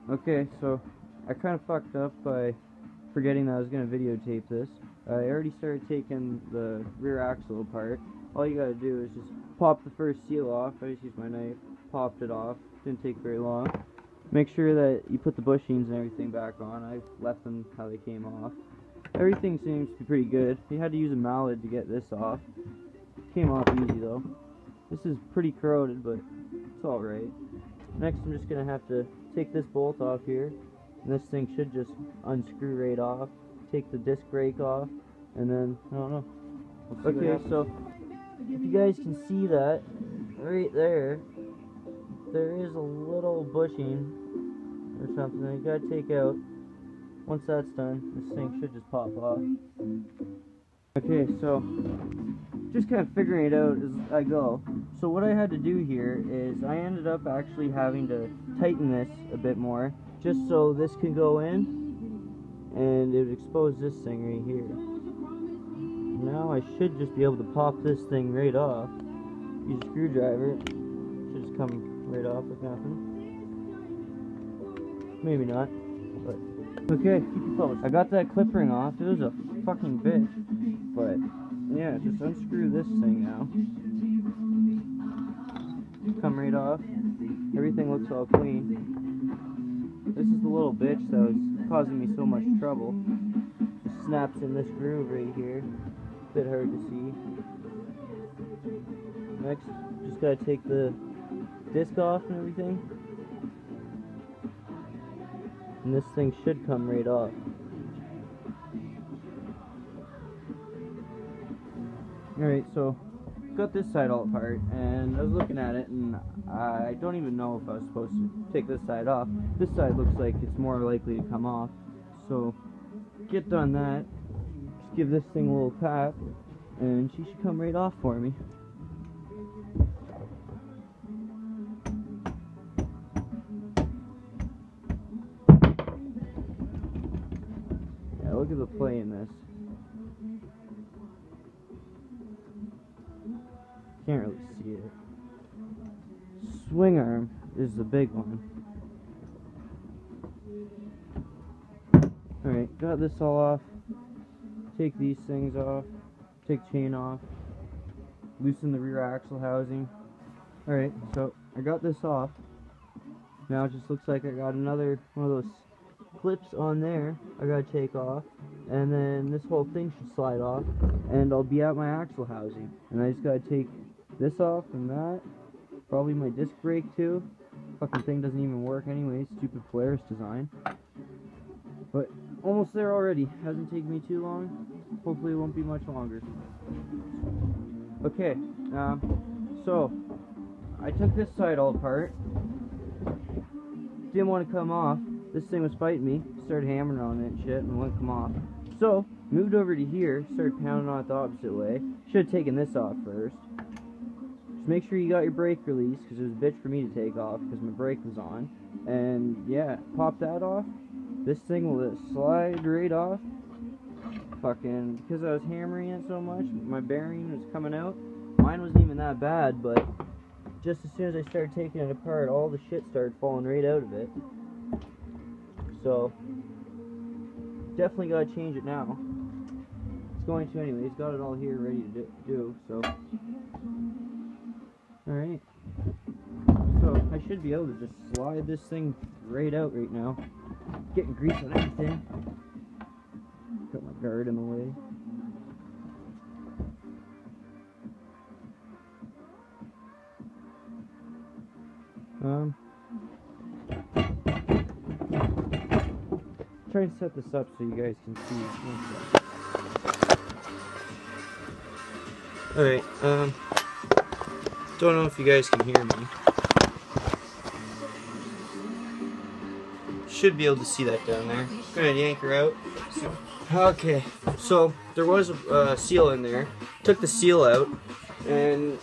Okay, so I kind of fucked up by forgetting that I was going to videotape this. I already started taking the rear axle apart. All you gotta do is just pop the first seal off. I just used my knife, popped it off. Didn't take very long. Make sure that you put the bushings and everything back on. I left them how they came off. Everything seems to be pretty good. You had to use a mallet to get this off. Came off easy though. This is pretty corroded, but it's alright. Next I'm just going to have to take this bolt off here. And this thing should just unscrew right off. Take the disc brake off. And then, I don't know. Okay, so if you guys can see that, right there, there is a little bushing or something that you gotta take out. Once that's done, this thing should just pop off. Okay, so just kind of figuring it out as I go. So what I had to do here is I ended up actually having to tighten this a bit more, just so this can go in and it would expose this thing right here. Now I should just be able to pop this thing right off. Use a screwdriver. It should just come right off like nothing. Maybe not, but okay. I got that clip ring off. It was a fucking bitch, but yeah, just unscrew this thing now. Come right off. Everything looks all clean. This is the little bitch that was causing me so much trouble. Just snaps in this groove right here. Bit hard to see. Next, just gotta take the disc off and everything. And this thing should come right off. Alright, so got this side all apart, and I was looking at it, and I don't even know if I was supposed to take this side off. This side looks like it's more likely to come off. So, get done that. Just give this thing a little tap, and she should come right off for me. Yeah, look at the play in this. Can't really see it. Swing arm is the big one. Alright, got this all off. Take these things off. Take chain off. Loosen the rear axle housing. Alright, so I got this off. Now it just looks like I got another one of those clips on there I gotta take off. And then this whole thing should slide off. And I'll be at my axle housing. And I just gotta take this off and that. Probably my disc brake too. Fucking thing doesn't even work anyway. Stupid Polaris design. But almost there already. Hasn't taken me too long. Hopefully it won't be much longer. Okay, so I took this side all apart. Didn't want to come off. This thing was fighting me. Started hammering on it and shit and it wouldn't come off. So moved over to here. Started pounding on it the opposite way. Should have taken this off first. Make sure you got your brake release, because it was a bitch for me to take off because my brake was on. And yeah, pop that off. This thing will just slide right off. Fucking, because I was hammering it so much, my bearing was coming out. Mine wasn't even that bad, but just as soon as I started taking it apart, all the shit started falling right out of it. So, definitely gotta change it now. It's going to anyways, got it all here ready to do, so. Alright, so I should be able to just slide this thing right out right now. Getting grease on everything. Got my guard in the way. Try and set this up so you guys can see. Alright, don't know if you guys can hear me. Should be able to see that down there. Go ahead, yank her out. Okay, so there was a seal in there. Took the seal out, and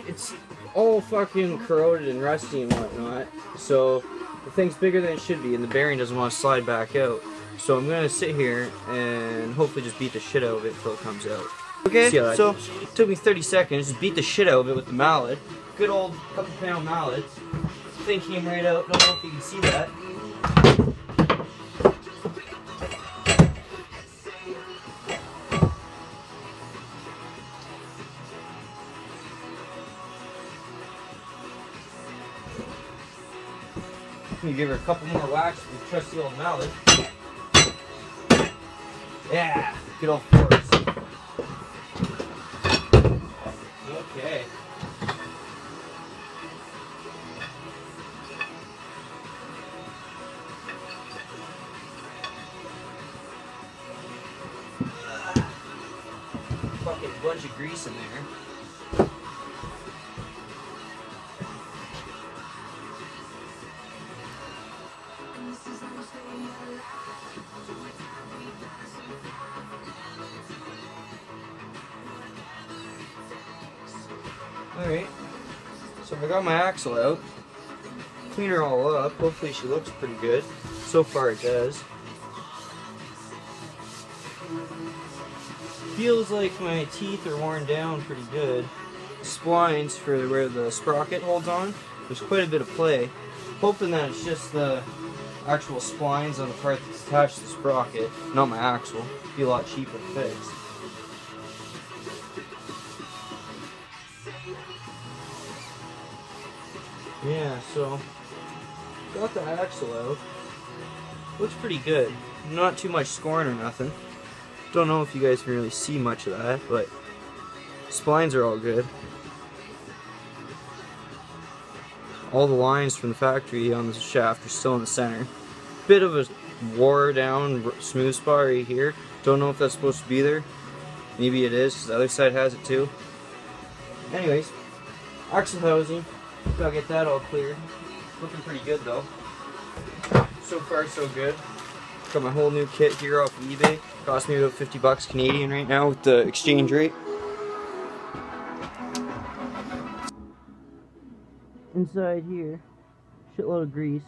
it's all fucking corroded and rusty and whatnot. So the thing's bigger than it should be, and the bearing doesn't want to slide back out. So I'm gonna sit here and hopefully just beat the shit out of it until it comes out. Okay, so it took me 30 seconds, just beat the shit out of it with the mallet. Good old couple pound mallet. Thing came right out, don't know if you can see that. Let me give her a couple more whacks with the trusty old mallet. Yeah, good old forks. Okay. Fucking bunch of grease in there. Alright, so I got my axle out, clean her all up, hopefully she looks pretty good. So far it does. Feels like my teeth are worn down pretty good. Splines for where the sprocket holds on, there's quite a bit of play. Hoping that it's just the actual splines on the part that's attached to the sprocket, not my axle. Be a lot cheaper to fix. Yeah, so got the axle out. Looks pretty good. Not too much scoring or nothing. Don't know if you guys can really see much of that, but splines are all good. All the lines from the factory on the shaft are still in the center. Bit of a wore down smooth spot right here. Don't know if that's supposed to be there. Maybe it is, because the other side has it too. Anyways, axle housing. Gotta get that all cleared. Looking pretty good though. So far so good. Got my whole new kit here off of eBay. Cost me about 50 bucks Canadian right now with the exchange rate. Inside here, shitload of grease,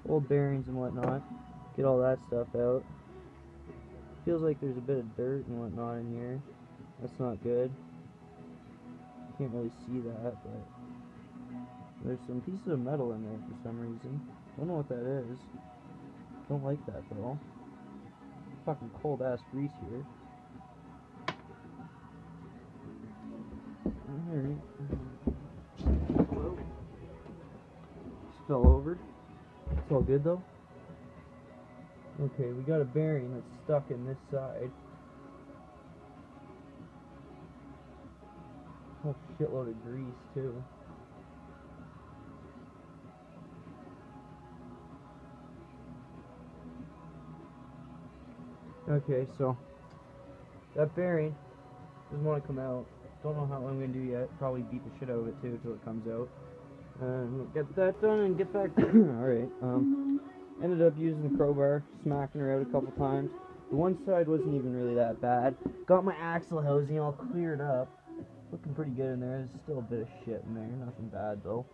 old bearings and whatnot. Get all that stuff out. Feels like there's a bit of dirt and whatnot in here. That's not good. Can't really see that, but there's some pieces of metal in there for some reason. Don't know what that is. Don't like that though. Fucking cold ass grease here. Alright. Just fell over. It's all good though. Okay, we got a bearing that's stuck in this side. Whole shitload of grease too. Okay, so that bearing doesn't want to come out. Don't know how I'm going to do yet. Probably beat the shit out of it too until it comes out. Get that done and get back. Alright, ended up using the crowbar, smacking her out a couple times. The one side wasn't even really that bad. Got my axle housing all cleared up. Looking pretty good in there. There's still a bit of shit in there. Nothing bad though.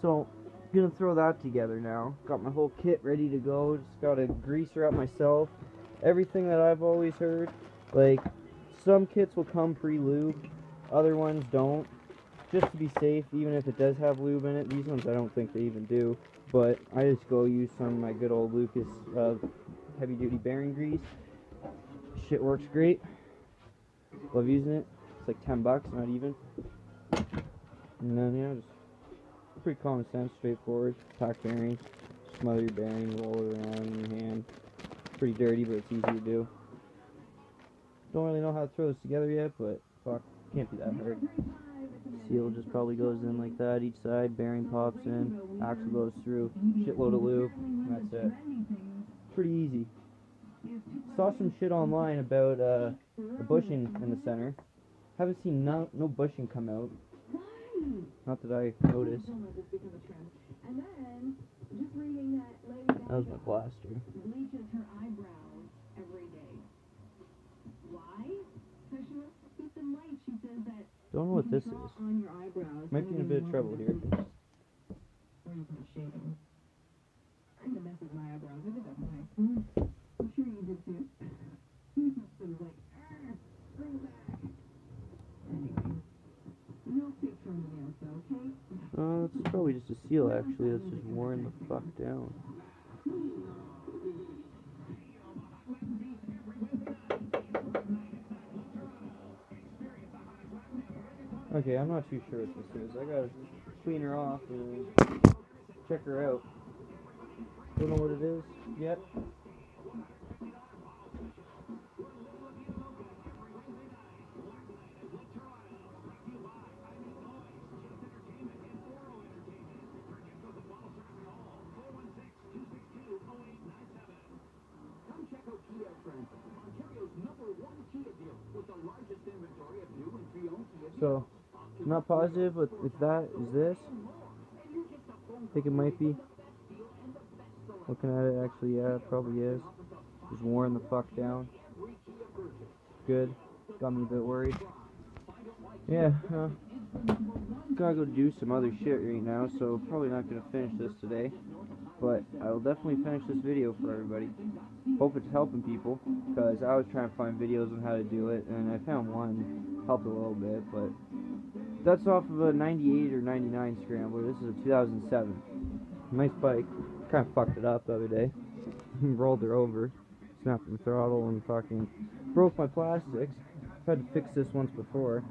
So, gonna throw that together now. Got my whole kit ready to go. Just gotta grease her up myself. Everything that I've always heard, like, some kits will come pre-lube, other ones don't. Just to be safe, even if it does have lube in it. These ones I don't think they even do. But I just go use some of my good old Lucas heavy duty bearing grease. Shit works great. Love using it. It's like 10 bucks, not even. And then yeah, just pretty common sense, straightforward. Pack bearing, smother your bearing, roll it around in your hand. Pretty dirty, but it's easy to do. Don't really know how to throw this together yet, but fuck, can't be that hard. Seal just probably goes in like that each side, bearing pops in, axle goes through, shitload of lube, and that's it. Pretty easy. Saw some shit online about a bushing in the center. Haven't seen no bushing come out. Not that I noticed. That was my blaster. Bleaches her eyebrows every day. Why? Because she wants to keep them light. She says that don't know what this is. On your eyebrows, might be in a bit of trouble here. I had to mess with my eyebrows. I did that in high school. I'm sure you did too. It was like, bring back. Anyway, no picture on the nails, okay? It's probably just a seal actually. That's just worn the fuck down. Okay, I'm not too sure what this is. I gotta clean her off and check her out. Don't know what it is yet. So, I'm not positive, but if that is this, I think it might be. Looking at it, actually, yeah, it probably is. Just worn the fuck down. Good. Got me a bit worried. Yeah, gotta go do some other shit right now, so probably not gonna finish this today. But I will definitely finish this video for everybody. Hope it's helping people, because I was trying to find videos on how to do it, and I found one helped a little bit, but that's off of a 98 or 99 Scrambler. This is a 2007. Nice bike. Kind of fucked it up the other day. Rolled her over, snapped the throttle, and fucking broke my plastics. I've had to fix this once before.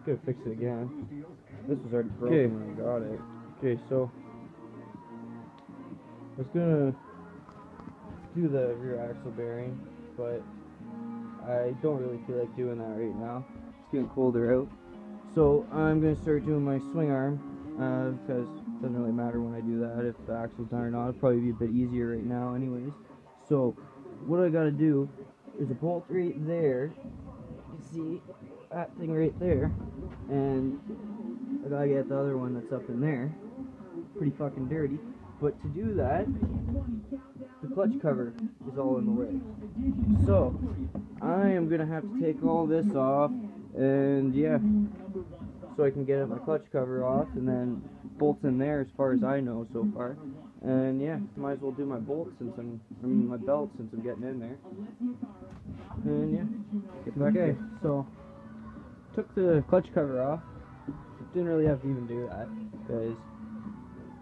Gotta fix it again. This was already broken when I got it. Okay, so I was gonna do the rear axle bearing, but I don't really feel like doing that right now. It's getting colder out. So I'm gonna start doing my swing arm, because it doesn't really matter when I do that if the axle's done or not. It'll probably be a bit easier right now anyways. So what I gotta do is a bolt right there. You can see that thing right there, and I gotta get the other one that's up in there. Pretty fucking dirty. But to do that, the clutch cover is all in the way. So I am gonna have to take all this off, and yeah, so I can get my clutch cover off, and then bolts in there as far as I know so far. And yeah, might as well do my bolts my belt since I'm getting in there. And yeah, get back there. So took the clutch cover off. Didn't really have to even do that because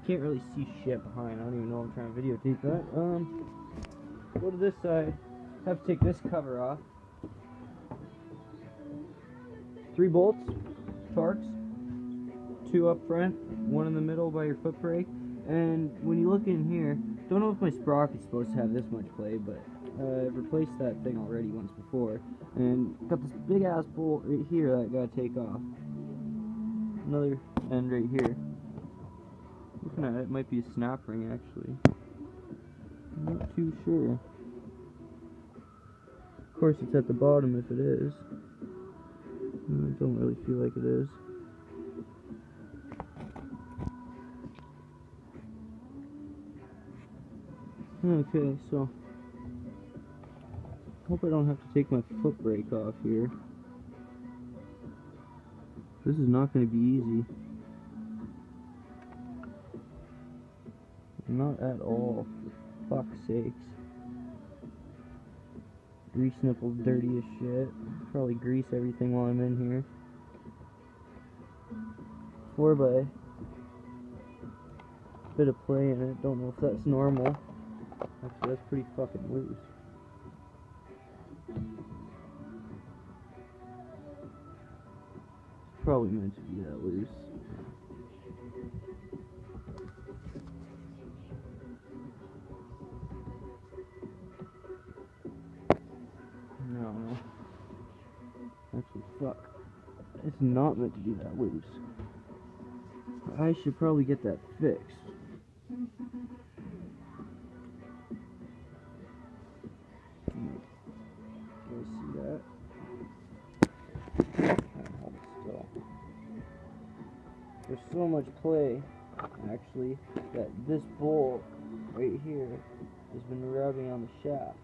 can't really see shit behind. I don't even know I'm trying to videotape that. Go to this side. Have to take this cover off. 3 bolts, Torx, 2 up front, 1 in the middle by your foot brake. And when you look in here, don't know if my sprocket's supposed to have this much play, but I've replaced that thing already once before. And got this big ass bolt right here that I gotta take off. Another end right here. Looking at it, it might be a snap ring actually. I'm not too sure. Of course it's at the bottom if it is. I don't really feel like it is. Okay, so hope I don't have to take my foot brake off here. This is not going to be easy. Not at all. For fuck's sakes. Grease nipple's dirty as shit. Probably grease everything while I'm in here. 4x. Bit of play in it. Don't know if that's normal. Actually, that's pretty fucking loose. Probably meant to be that loose. No. Actually, fuck. It's not meant to be that loose. I should probably get that fixed. You see that? Still. There's so much play, actually, that this bolt right here has been rubbing on the shaft.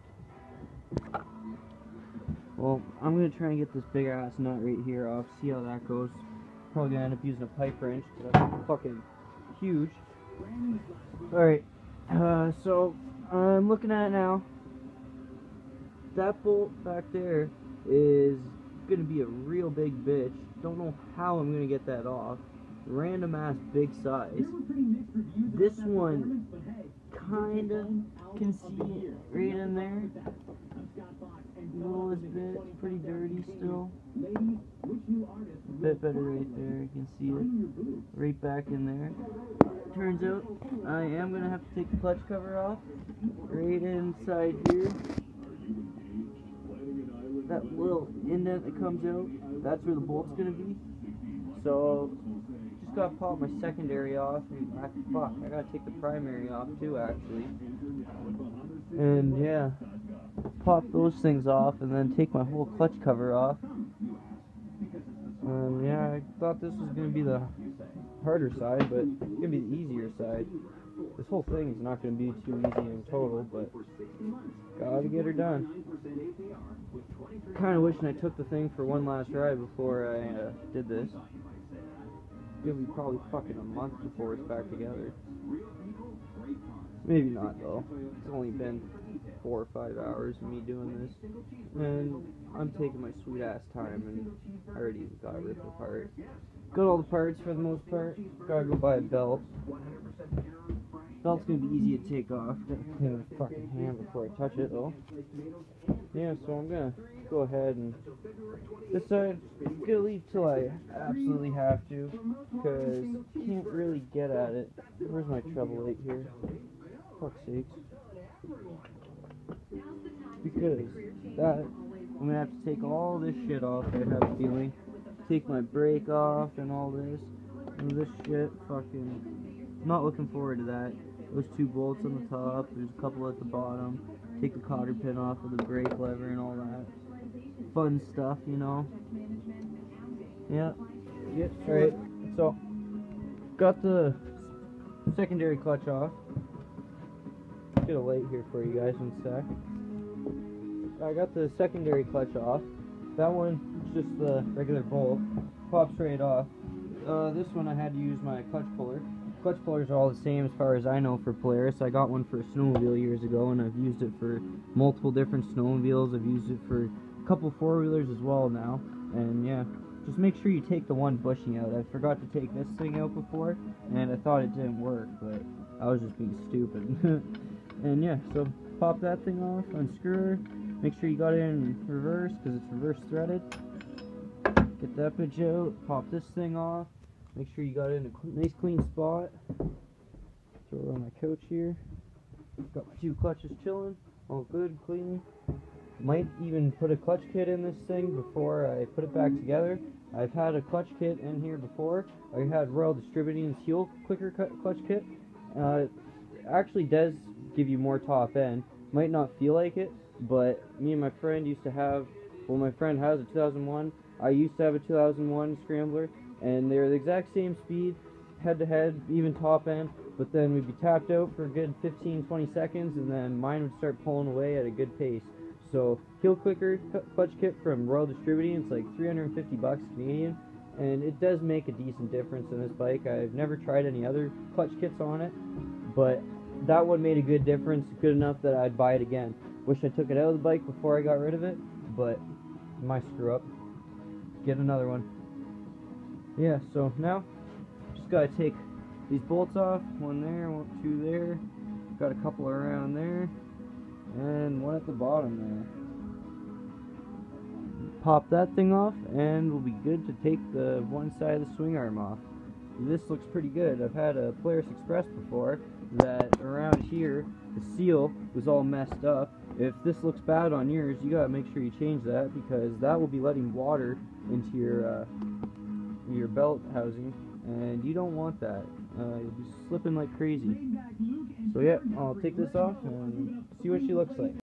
Well, I'm gonna try and get this big ass nut right here off, see how that goes. Probably gonna end up using a pipe wrench, because that's fucking huge. Alright, so I'm looking at it now. That bolt back there is gonna be a real big bitch. Don't know how I'm gonna get that off. Random ass big size. This one kinda can see right in there. Littlest bit, pretty dirty still. A bit better right there, you can see it right back in there. Turns out I am going to have to take the clutch cover off right inside here. That little indent that comes out, that's where the bolt's going to be. So just got to pop my secondary off. Fuck, I got to take the primary off too actually. And yeah, pop those things off and then take my whole clutch cover off. And yeah, I thought this was going to be the harder side, but it's going to be the easier side. This whole thing is not going to be too easy in total, but gotta get her done. Kind of wishing I took the thing for one last ride before I did this. It'll be probably fucking a month before it's back together. Maybe not though. It's only been 4 or 5 hours of me doing this, and I'm taking my sweet ass time, and I already got it ripped apart. Got all the parts for the most part. Gotta go buy a belt. Belt's gonna be easy to take off. Gotta clean my fucking hand before I touch it though. Yeah, so I'm gonna go ahead and this side I'm gonna leave till I absolutely have to, because can't really get at it. Where's my treble light here? Fuck's sakes. Because that I'm gonna have to take all this shit off, I have a feeling. Take my brake off and all this. And this shit, fucking not looking forward to that. Those 2 bolts on the top, there's a couple at the bottom. Take the cotter pin off of the brake lever and all that. Fun stuff, you know. Yeah. Alright, so got the secondary clutch off. Get a light here for you guys in a sec. I got the secondary clutch off. That one, just the regular bolt, pops right off. This one I had to use my clutch puller. Clutch pullers are all the same as far as I know for Polaris. I got one for a snowmobile years ago, and I've used it for multiple different snowmobiles. I've used it for a couple 4-wheelers as well now. And yeah, just make sure you take the one bushing out. I forgot to take this thing out before, and I thought it didn't work, but I was just being stupid. And yeah, so pop that thing off, unscrew her. Make sure you got it in reverse, because it's reverse threaded. Get that bitch out, pop this thing off. Make sure you got it in a nice clean spot. Throw it on my couch here. Got my 2 clutches chilling, all good, clean. Might even put a clutch kit in this thing before I put it back together. I've had a clutch kit in here before. I had Royal Distributing's Heel Clicker clutch kit. It actually does give you more top end. Might not feel like it, but me and my friend used to have, well, my friend has a 2001. I used to have a 2001 Scrambler, and they're the exact same speed, head-to-head, even top end, but then we'd be tapped out for a good 15-20 seconds, and then mine would start pulling away at a good pace. So, Heel Clicker clutch kit from Royal Distributing, it's like 350 bucks Canadian, and it does make a decent difference in this bike. I've never tried any other clutch kits on it, but that one made a good difference, good enough that I'd buy it again. Wish I took it out of the bike before I got rid of it, but my screw up. Get another one. Yeah, so now just gotta take these bolts off. 1 there, 2 there. Got a couple around there, and 1 at the bottom there. Pop that thing off, and we'll be good to take the one side of the swing arm off. This looks pretty good. I've had a Polaris Express before that around here the seal was all messed up. If this looks bad on yours, you gotta make sure you change that, because that will be letting water into your belt housing, and you don't want that. You'll be slipping like crazy. So yeah, I'll take this off and see what she looks like.